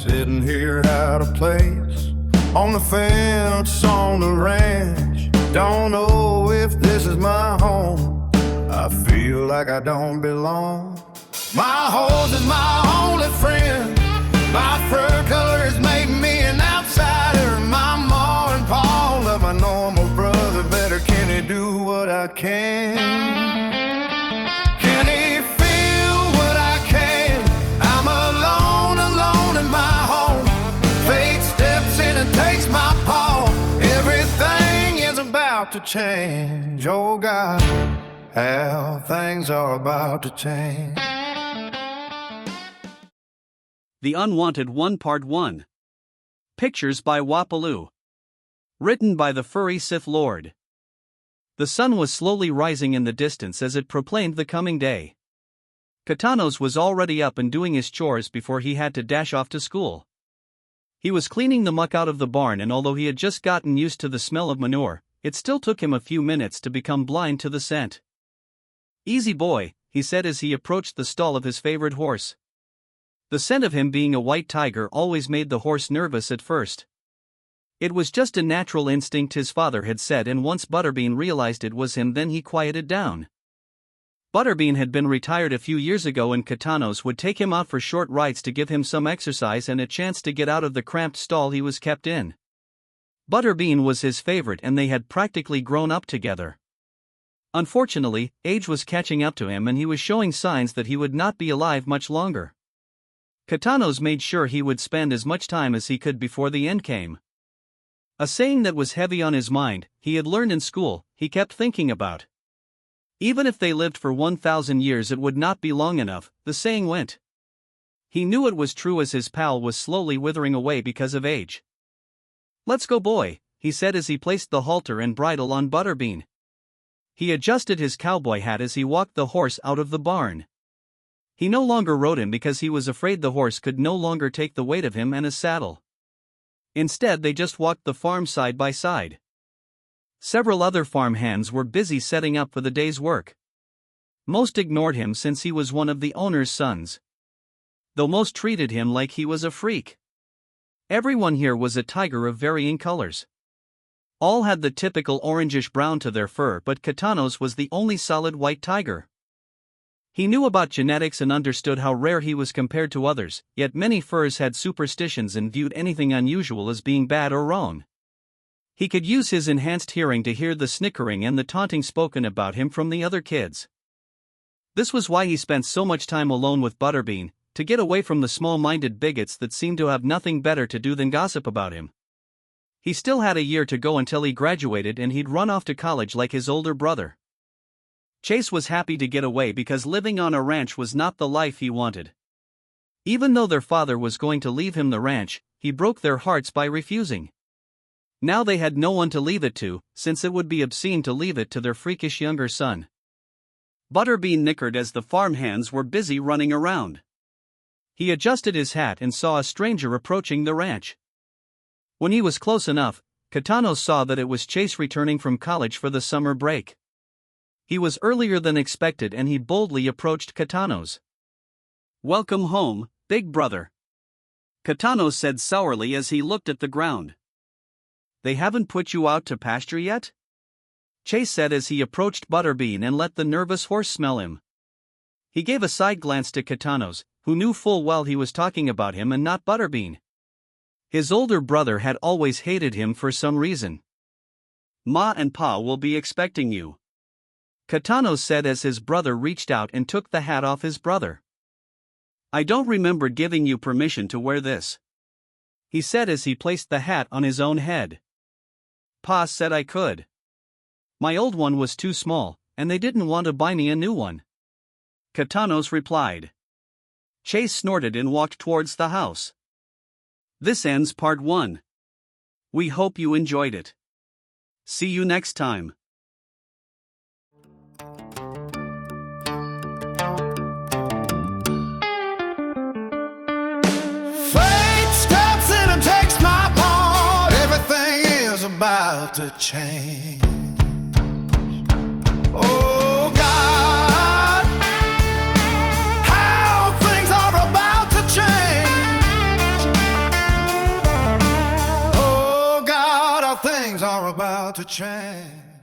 sitting here out of place, on the fence, on the ranch. Don't know if this is my home. I feel like I don't belong. My horse is my only friend. My fur color has made me an outsider. My ma and pa love my normal brother better. Can he do what I can? Can he feel what I can? I'm alone, alone in my home. Fate steps in and takes my paw. Everything is about to change. Oh God, how things are about to change. The Unwanted One Part One. Pictures by WappaLou. Written by the Furry Sith Lord. The sun was slowly rising in the distance as it proclaimed the coming day. Katanos was already up and doing his chores before he had to dash off to school. He was cleaning the muck out of the barn, and although he had just gotten used to the smell of manure, it still took him a few minutes to become blind to the scent. "Easy boy," he said as he approached the stall of his favorite horse. The scent of him being a white tiger always made the horse nervous at first. It was just a natural instinct, his father had said, and once Butterbean realized it was him, then he quieted down. Butterbean had been retired a few years ago, and Katanos would take him out for short rides to give him some exercise and a chance to get out of the cramped stall he was kept in. Butterbean was his favorite, and they had practically grown up together. Unfortunately, age was catching up to him, and he was showing signs that he would not be alive much longer. Katanos made sure he would spend as much time as he could before the end came. A saying that was heavy on his mind, he had learned in school, he kept thinking about. Even if they lived for 1,000 years, it would not be long enough, the saying went. He knew it was true as his pal was slowly withering away because of age. "Let's go, boy," he said as he placed the halter and bridle on Butterbean. He adjusted his cowboy hat as he walked the horse out of the barn. He no longer rode him because he was afraid the horse could no longer take the weight of him and his saddle. Instead, they just walked the farm side by side. Several other farm hands were busy setting up for the day's work. Most ignored him since he was one of the owner's sons, though most treated him like he was a freak. Everyone here was a tiger of varying colors. All had the typical orangish brown to their fur, but Katanos was the only solid white tiger. He knew about genetics and understood how rare he was compared to others, yet many furs had superstitions and viewed anything unusual as being bad or wrong. He could use his enhanced hearing to hear the snickering and the taunting spoken about him from the other kids. This was why he spent so much time alone with Butterbean, to get away from the small-minded bigots that seemed to have nothing better to do than gossip about him. He still had a year to go until he graduated, and he'd run off to college like his older brother. Chase was happy to get away because living on a ranch was not the life he wanted. Even though their father was going to leave him the ranch, he broke their hearts by refusing. Now they had no one to leave it to, since it would be obscene to leave it to their freakish younger son. Butterbean nickered as the farm hands were busy running around. He adjusted his hat and saw a stranger approaching the ranch. When he was close enough, Katanos saw that it was Chase returning from college for the summer break. He was earlier than expected, and he boldly approached Katanos. "Welcome home, big brother," Katanos said sourly as he looked at the ground. "They haven't put you out to pasture yet?" Chase said as he approached Butterbean and let the nervous horse smell him. He gave a side glance to Katanos, who knew full well he was talking about him and not Butterbean. His older brother had always hated him for some reason. "Ma and Pa will be expecting you," Katanos said as his brother reached out and took the hat off his brother. "I don't remember giving you permission to wear this," he said as he placed the hat on his own head. "Pa said I could. My old one was too small, and they didn't want to buy me a new one," Katanos replied. Chase snorted and walked towards the house. This ends part 1. We hope you enjoyed it. See you next time. Fate steps in and takes my part. Everything is about to change. Oh God, how things are about to change. about to change.